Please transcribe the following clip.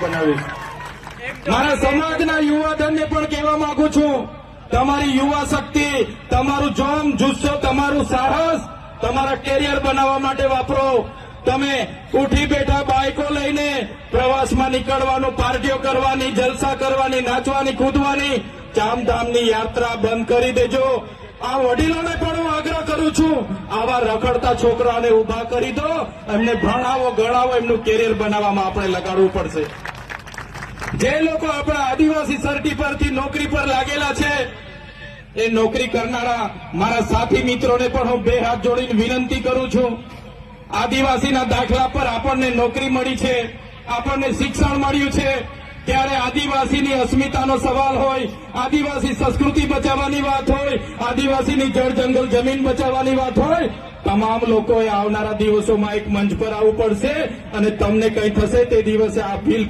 બનાવીશ। મારા સમાજના યુવાધનને પણ કહેવા માંગુ છું, તમારી યુવા શક્તિ, તમારું જોમ જુસ્સો, તમારું સાહસ તમારા કેરિયર બનાવવા માટે વાપરો। તમે ઉઠી બેઠા બાઇકો લઈને પ્રવાસમાં નીકળવાનું, પાર્ટીઓ કરવાની, જલસા કરવાની, નાચવાની, કૂદવાની, ચામધામની યાત્રા બંધ કરી દેજો। આ વડીલોને પણ હું આગ્રહ કરું છું, આવા રખડતા છોકરાઓને ઉભા કરી દો, એમને ભણાવો, ગણાવો, એમનું કેરિયર બનાવવામાં આપણે લગાડવું પડશે। જે લોકો આપણા આદિવાસી સર્ટી પરથી નોકરી પર લાગેલા છે, એ નોકરી કરનારા મારા સાથી મિત્રોને પણ હું બે હાથ જોડીને વિનંતી કરું છું, આદિવાસીના દાખલા પર આપણને નોકરી મળી છે, આપણને શિક્ષણ મળ્યું છે, ત્યારે આદિવાસીની અસ્મિતાનો સવાલ હોય, આદિવાસી સંસ્કૃતિ બચાવવાની વાત હોય, આદિવાસીની જળ જંગલ જમીન બચાવવાની વાત હોય, તમામ લોકોએ આવનારા દિવસોમાં એક મંચ પર આવવું પડશે અને તમને કંઈ થશે તે દિવસે આ ફીલ